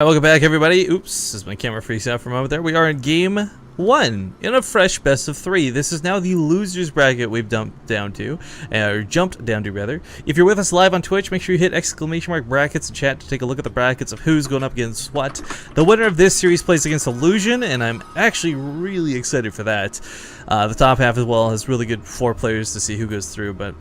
Welcome back, everybody. Oops, as my camera freaks out for a moment there. We are in game 1 in a fresh best of 3. This is now the losers bracket we've jumped down to. If you're with us live on Twitch, make sure you hit ! brackets in chat to take a look at the brackets of who's going up against what. The winner of this series plays against Illusion, and I'm actually really excited for that. The top half as well has really good 4 players to see who goes through, but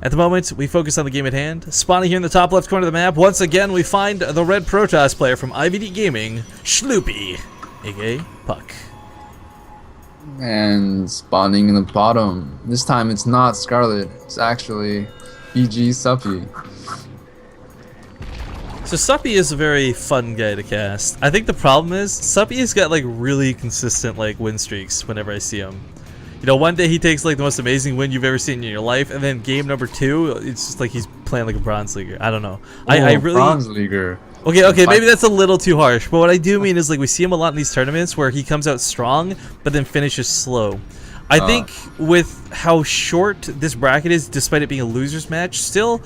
at the moment, we focus on the game at hand. Spawning here in the top left corner of the map, once again, we find the red Protoss player from IVD Gaming, Suppy, aka Puck. And spawning in the bottom. This time it's not Scarlet, it's actually EG Suppy. So Suppy is a very fun guy to cast. I think the problem is, Suppy's got like really consistent like win streaks whenever I see him. You know, one day he takes like the most amazing win you've ever seen in your life, and then game number 2, it's just like he's playing like a bronze leaguer. I don't know. I really bronze leaguer. Okay, maybe that's a little too harsh. But what I do mean is like we see him a lot in these tournaments where he comes out strong, but then finishes slow. I think with how short this bracket is, despite it being a losers match, still,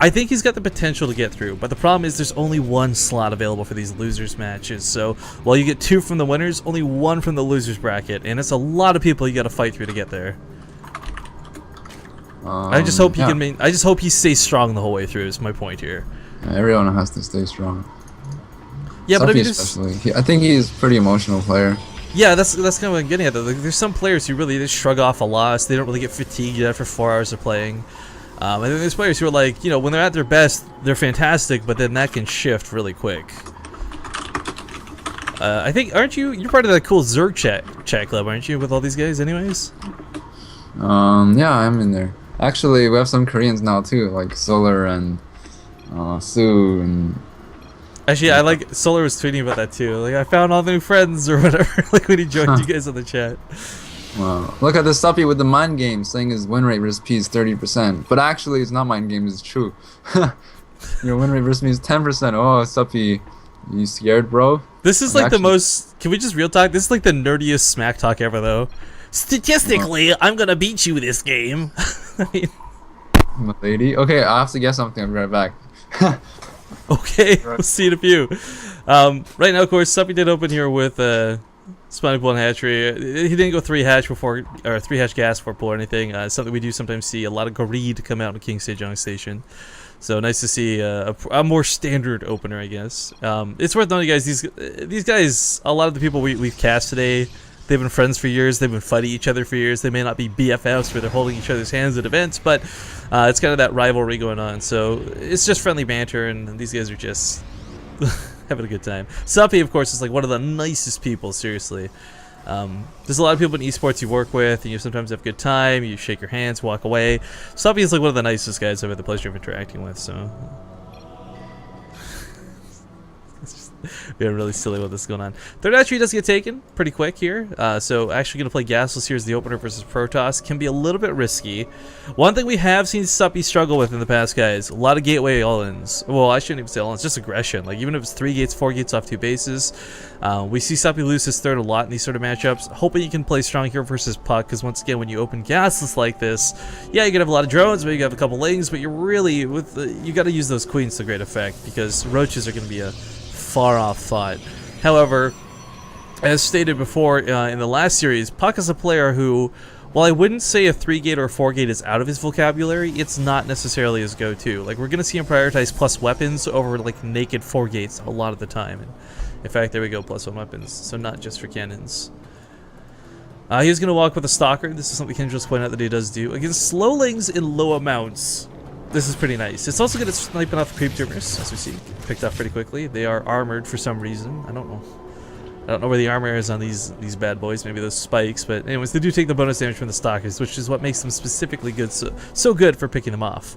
I think he's got the potential to get through. But the problem is there's only 1 slot available for these losers matches. So while you get 2 from the winners, only 1 from the losers bracket, and it's a lot of people you got to fight through to get there. I just hope he can. I just hope he stays strong the whole way through. Is my point here. Everyone has to stay strong. Yeah, but I mean, especially. I think he's a pretty emotional player. Yeah, that's kind of what I'm getting at. Though. Like, there's some players who really just shrug off a loss. They don't really get fatigued after 4 hours of playing. And then there's players who are like, you know, when they're at their best, they're fantastic, but then that can shift really quick. I think, aren't you? You're part of that cool Zerg chat club, aren't you? With all these guys, anyways. Yeah, I'm in there. Actually, we have some Koreans now too, like Solar and Sue and. Actually, I like Solar was tweeting about that too. Like, I found all the new friends or whatever. Like when he joined you guys on the chat. Wow. Look at the Suppy with the mind game saying his win rate versus P is 30%. But actually, it's not mind game, it's true. Your win rate versus me is 10%. Oh, Suppy, you scared, bro? This is like the most. Can we just real talk? This is like the nerdiest smack talk ever, though. Statistically, I'm gonna beat you this game. I mean, lady. Okay, I have to guess something. I'll be right back. Okay, we'll see in a few. Right now, of course, Suppy did open here with spawning pool and hatchery. He didn't go 3 hatch before, or 3 hatch gas before pool or anything. Something we do sometimes see a lot of greed come out in King Sejong Station. So nice to see a more standard opener, I guess. It's worth noting, guys. These guys, a lot of the people we've cast today, they've been friends for years. They've been fighting each other for years. They may not be BFFs where they're holding each other's hands at events, but it's kind of that rivalry going on. So it's just friendly banter, and these guys are just having a good time. Suppy, of course, is like one of the nicest people, seriously. There's a lot of people in esports you work with, and you sometimes have a good time. You shake your hands, walk away. Suppy is like one of the nicest guys I've had the pleasure of interacting with, so. Being really silly with this going on. Third hatchery does get taken pretty quick here. So actually going to play Gasless here as the opener versus Protoss. Can be a little bit risky. One thing we have seen Suppy struggle with in the past, guys, a lot of gateway all-ins. Well, I shouldn't even say all-ins, just aggression. Like even if it's 3 gates, 4 gates off 2 bases. We see Suppy lose his third a lot in these sort of matchups. Hoping you can play strong here versus Puck, because once again, when you open Gasless like this, yeah, you're going to have a lot of drones, maybe you have a couple lings, but you're really, you got to use those queens to great effect, because roaches are going to be a far off thought. However, as stated before in the last series, Puck is a player who, while I wouldn't say a 3 gate or a 4 gate is out of his vocabulary, it's not necessarily his go-to. Like, we're going to see him prioritize plus weapons over like naked 4 gates a lot of the time. And in fact, there we go, +1 weapons, so not just for cannons. He's going to walk with a Stalker. This is something Kendra just pointed out that he does do. Against slowlings in low amounts, this is pretty nice. It's also good at sniping off creep tumors, as we see. Picked up pretty quickly. They are armored for some reason. I don't know where the armor is on these bad boys. Maybe those spikes. But anyways, they do take the bonus damage from the Stalkers, which is what makes them specifically good. So good for picking them off.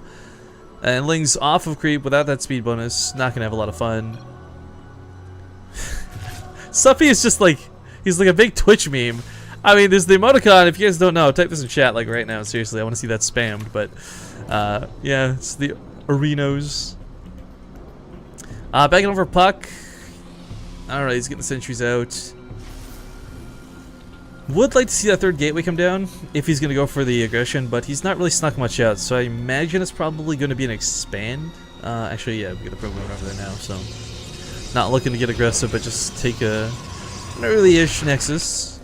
And Ling's off of creep without that speed bonus. Not gonna have a lot of fun. Suppy is just like, he's like a big Twitch meme. I mean, there's the emoticon. If you guys don't know, type this in chat like right now. Seriously, I want to see that spammed. But yeah, it's the arenos. Backing over Puck. Alright, he's getting the sentries out. Would like to see that 3rd gateway come down if he's going to go for the aggression, but he's not really snuck much out, so I imagine it's probably going to be an expand. Actually, yeah, we got the program over there now, so Not looking to get aggressive, but just take a an early-ish Nexus.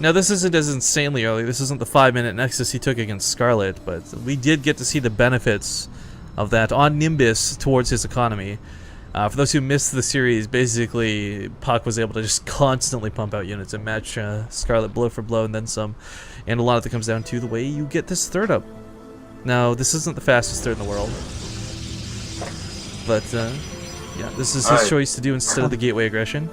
Now, this isn't as insanely early. This isn't the 5-minute Nexus he took against Scarlet, but we did get to see the benefits of that on Nimbus towards his economy. For those who missed the series, basically, Puck was able to just constantly pump out units and match Scarlet blow for blow and then some. And a lot of it comes down to the way you get this third up. Now, this isn't the fastest third in the world. But, yeah, this is his choice to do instead of the gateway aggression.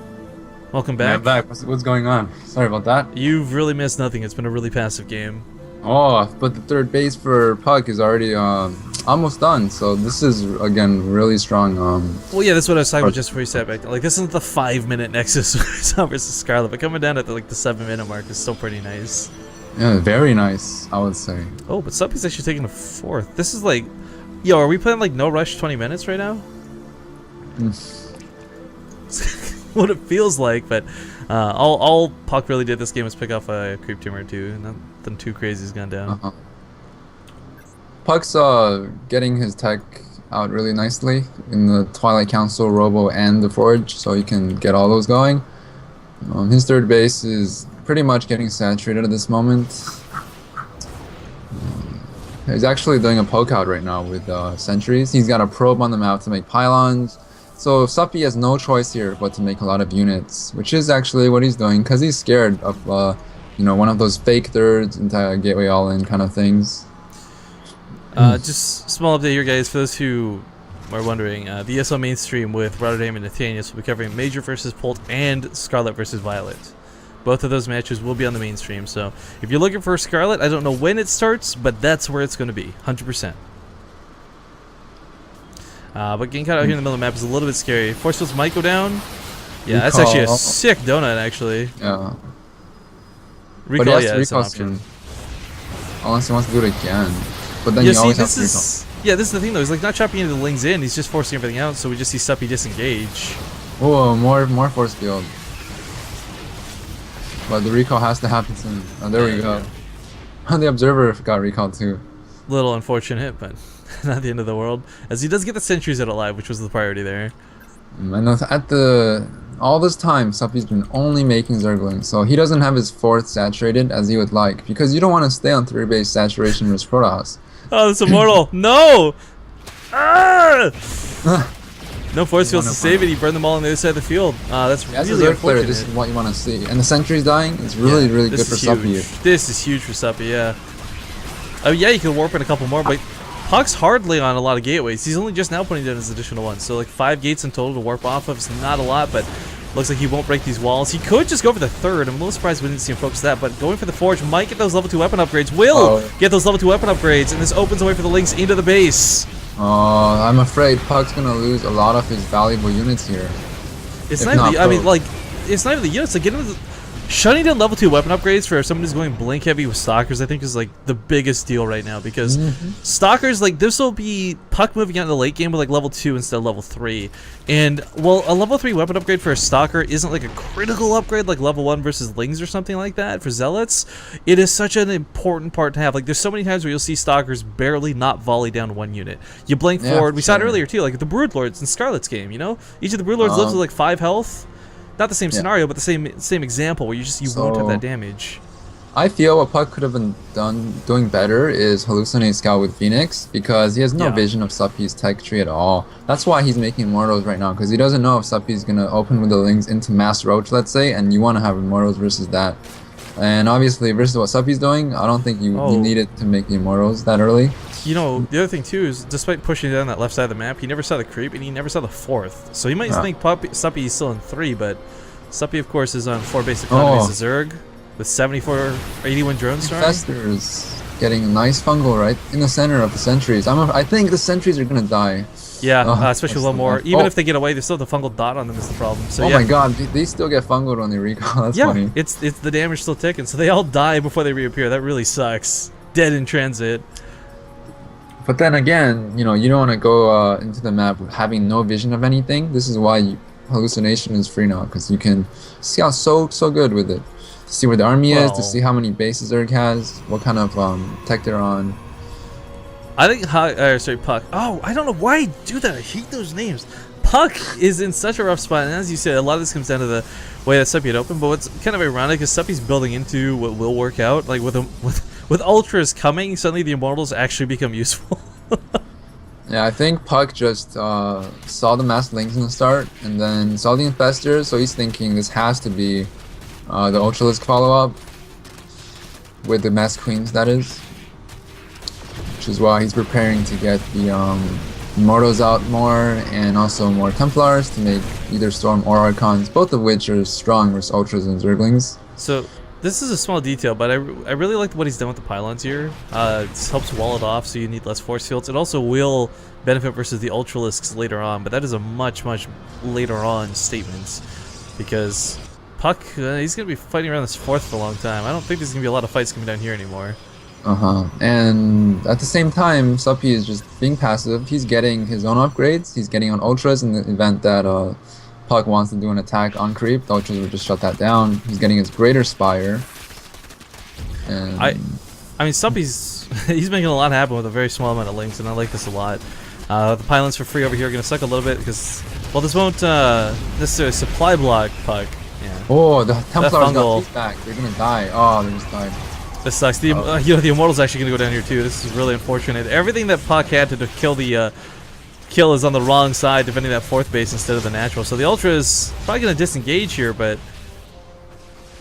Welcome back. Yeah, I'm back. What's going on? Sorry about that. You've really missed nothing. It's been a really passive game. Oh, but the third base for Puck is already almost done. So this is, again, really strong. Well, yeah, that's what I was talking about just before you sat back. Like, this isn't the 5-minute Nexus versus Scarlet, but coming down at the 7-minute mark is still pretty nice. Yeah, very nice, I would say. Oh, but Suppy's actually taking a 4th. This is like... Yo, are we playing like no rush 20 minutes right now? What it feels like, but all Puck really did this game was pick off a creep tumor or two. Nothing too crazy's gone down. Puck's getting his tech out really nicely in the Twilight Council, Robo, and the Forge, so he can get all those going. His third base is pretty much getting saturated at this moment. He's actually doing a poke out right now with sentries. He's got a probe on the map to make pylons. So Suppy has no choice here but to make a lot of units, which is actually what he's doing because he's scared of, one of those fake thirds into gateway all-in kind of things. Just small update here, guys. For those who are wondering, the ESL mainstream with Rotterdam and Nathanius will be covering Major versus Polt and Scarlet versus Violet. Both of those matches will be on the mainstream. So if you're looking for Scarlet, I don't know when it starts, but that's where it's going to be, 100%. But getting caught out here in the middle of the map is a little bit scary. Force fields might go down. Yeah, that's actually a sick donut, actually. Yeah. Recall, yeah, it's an option. Unless he wants to do it again. But then Yeah, you see, always have this to is... Yeah, this is the thing, though. He's like not chopping into the lings in. He's just forcing everything out, so we just see Suppy disengage. Oh, more force field. But the recall has to happen soon. Oh, there we go. The Observer got recalled, too. Little unfortunate, but not the end of the world. As he does get the sentries out alive, which was the priority there. And all this time, Suppy's been only making Zerglings, so he doesn't have his 4th saturated as he would like, because you don't want to stay on 3-base saturation versus Protoss. Oh, that's immortal! No! Ah! No force fields to save it. He burned them all on the other side of the field. That's really unfortunate. This is what you want to see. And the sentries dying is really good for Suppy. This is huge for Suppy, yeah. Oh, yeah, you can warp in a couple more, but Puck's hardly on a lot of gateways. He's only just now putting down his additional ones. So, like, 5 gates in total to warp off of is not a lot, but looks like he won't break these walls. He could just go for the 3rd. I'm a little surprised we didn't see him focus that, but going for the Forge might get those level 2 weapon upgrades. Will get those level 2 weapon upgrades, and this opens the way for the links into the base. Oh, I'm afraid Puck's gonna lose a lot of his valuable units here. It's not even the, I mean, like, it's not even the units. Like, shutting down level 2 weapon upgrades for someone who's going blink heavy with Stalkers, I think, is like the biggest deal right now because Stalkers, like, this will be Puck moving out in the late game with like level 2 instead of level 3. And well, a level 3 weapon upgrade for a Stalker isn't like a critical upgrade like level 1 versus Lings or something like that for Zealots. It is such an important part to have. Like, there's so many times where you'll see Stalkers barely not volley down one unit. You blink forward. We saw it earlier too, like the Broodlords in Scarlet's game. You know, each of the Broodlords lives with like 5 health. Not the same scenario, but the same example where you won't have that damage. I feel what Puck could have been doing better is hallucinate Scout with Phoenix because he has no vision of Suppy's tech tree at all. That's why he's making Immortals right now because he doesn't know if Suppy's gonna open with the Lings into Mass Roach, let's say, and you want to have Immortals versus that. And obviously, versus what Suppy's doing, I don't think you needed to make the Immortals that early. You know, the other thing too is, despite pushing down that left side of the map, he never saw the creep and he never saw the 4th. So he might think Suppy is still in 3, but Suppy, of course, is on 4 basic economies of Zerg with 74 or 81 drones. Infestors getting a nice fungal right in the center of the sentries. I think the sentries are gonna die. Yeah, especially a little more. Even if they get away, they still have the fungal dot on them is the problem. So my god, they still get fungled when they recall. That's funny. It's the damage still ticking, so they all die before they reappear. That really sucks. Dead in transit. But then again, you don't want to go into the map having no vision of anything. This is why hallucination is free now, because you can scout so good with it. To see where the army is, to see how many bases Zerg has, what kind of tech they're on. I think Puck. Oh, I don't know why I do that. I hate those names. Puck is in such a rough spot, and as you said, a lot of this comes down to the way that Suppy had opened. But what's kind of ironic is Suppy's building into what will work out. Like with ultras coming, suddenly the immortals actually become useful. Yeah, I think Puck just saw the masked links in the start, and then saw the infestors, so he's thinking this has to be the Ultralisk follow-up with the masked queens, that is. Which is why he's preparing to get the Immortals out more, and also more Templars to make either Storm or Archons, both of which are strong versus Ultras and Zerglings. So this is a small detail, but I really like what he's done with the pylons here. This helps wall it off, so you need less force fields. It also will benefit versus the Ultralisks later on, but that is a much later on statement, because Puck, he's going to be fighting around this fourth for a long time. I don't think there's going to be a lot of fights coming down here anymore. And at the same time, Suppy is just being passive. He's getting his own upgrades. He's getting on Ultras in the event that Puck wants to do an attack on creep. The Ultras would just shut that down. He's getting his Greater Spire. And I mean, Suppy's he's making a lot happen with a very small amount of links, and I like this a lot. The pylons for free over here are going to suck a little bit because, well, this won't necessarily supply block Puck. Yeah. Oh, the Templars got peeked back. They're going to die. Oh, they just died. This sucks. The you know, the Immortal's actually going to go down here too. This is really unfortunate. Everything that Puck had to kill the kill is on the wrong side, defending that fourth base instead of the natural. So the Ultra is probably going to disengage here, but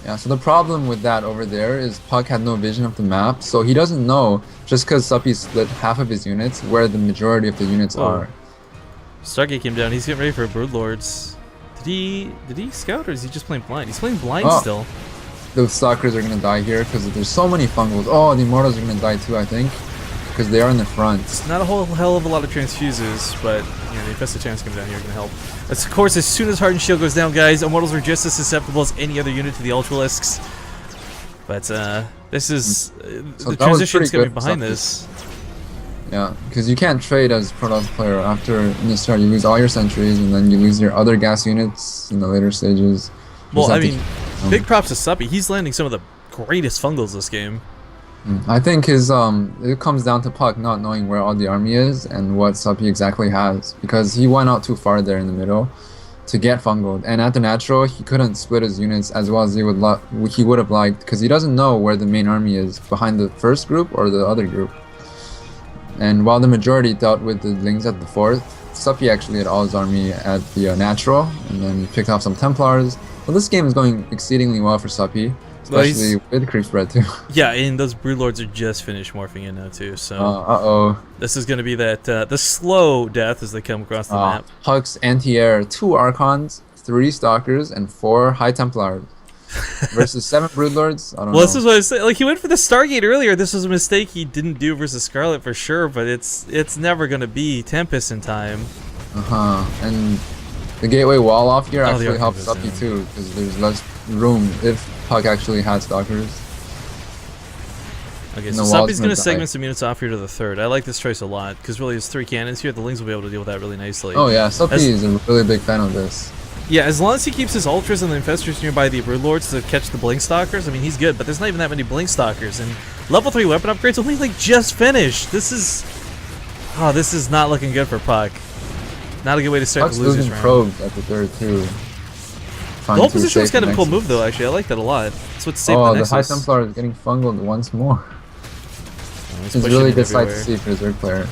yeah. So the problem with that over there is Puck had no vision of the map, so he doesn't know, just because Suppy split half of his units, where the majority of the units are. Stargate came down. He's getting ready for Broodlords. Did he scout, or is he just playing blind? He's playing blind still. The Stalkers are going to die here because there's so many fungals. Oh, the Immortals are going to die too, I think, because they are in the front. It's not a whole hell of a lot of transfuses, but you know, the infested chance coming down here can help. Of course, as soon as Hardened Shield goes down, guys, Immortals are just as susceptible as any other unit to the Ultralisks. But this is So the transition's coming behind this. Yeah, because you can't trade as Protoss player. After in the start, you lose all your sentries, and then you lose your other gas units in the later stages. Well, I mean, big props to Suppy. He's landing some of the greatest fungals this game. I think his it comes down to Puck not knowing where all the army is and what Suppy exactly has, because he went out too far there in the middle to get fungled, and at the natural he couldn't split his units as well as he would have liked, because he doesn't know where the main army is, behind the first group or the other group. And while the majority dealt with the Lings at the fourth, Suppy actually had all his army at the natural, and then he picked off some Templars. Well, this game is going exceedingly well for Suppy, especially with creep spread too. Yeah, and those Broodlords are just finished morphing in now too, so this is going to be that the slow death as they come across the map. Puck's anti-air, 2 Archons, 3 Stalkers, and 4 High Templars. Versus 7 Broodlords. I don't know. This is what I said. Like, he went for the Stargate earlier. This was a mistake he didn't do versus Scarlet for sure, but it's never going to be Tempest in time. And the gateway wall off here actually helps Suppy too, because there's less room if Puck actually had Stalkers. Okay, so Suppy's going to segment some units off here to the third. I like this choice a lot, because really there's 3 cannons here. The Lings will be able to deal with that really nicely. Oh yeah, Suppy is a really big fan of this. Yeah, as long as he keeps his Ultras and the Infestors nearby the Broodlords to catch the Blink Stalkers, I mean, he's good, but there's not even that many Blink Stalkers, and level 3 weapon upgrades only, like, just finished. This is not looking good for Puck. Not a good way to start the losers round. Probes at the third, too. The whole position was kind of a cool move, though, actually. I like that a lot. That's what's saving the Nexus. The High Templar is getting fungled once more. It's really good sight to see for a Zerg player.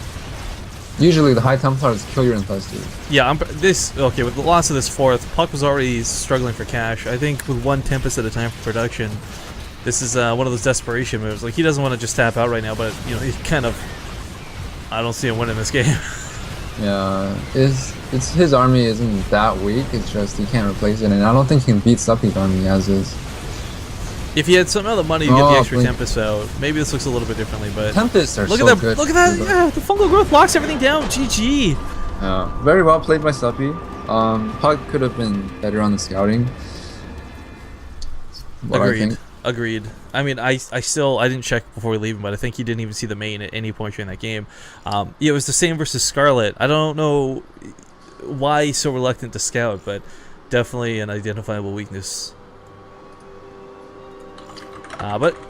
Usually the High Templars kill your Infestors. Yeah, okay, with the loss of this fourth, Puck was already struggling for cash. I think with 1 Tempest at a time for production, this is one of those desperation moves. Like, he doesn't want to just tap out right now, but, you know, he kind of... I don't see him winning this game. Yeah, his army isn't that weak, it's just he can't replace it, and I don't think he can beat Suppy's army as is. If he had some other money to get the extra Tempest out, maybe this looks a little bit differently, but... Tempests are good. Look at that! Yeah, the fungal growth locks everything down! GG! Yeah, very well played by Suppy. Puck could have been better on the scouting. Agreed. I mean, I didn't check before we leave him, but I think he didn't even see the main at any point during that game. It was the same versus Scarlet. I don't know why he's so reluctant to scout, but definitely an identifiable weakness. But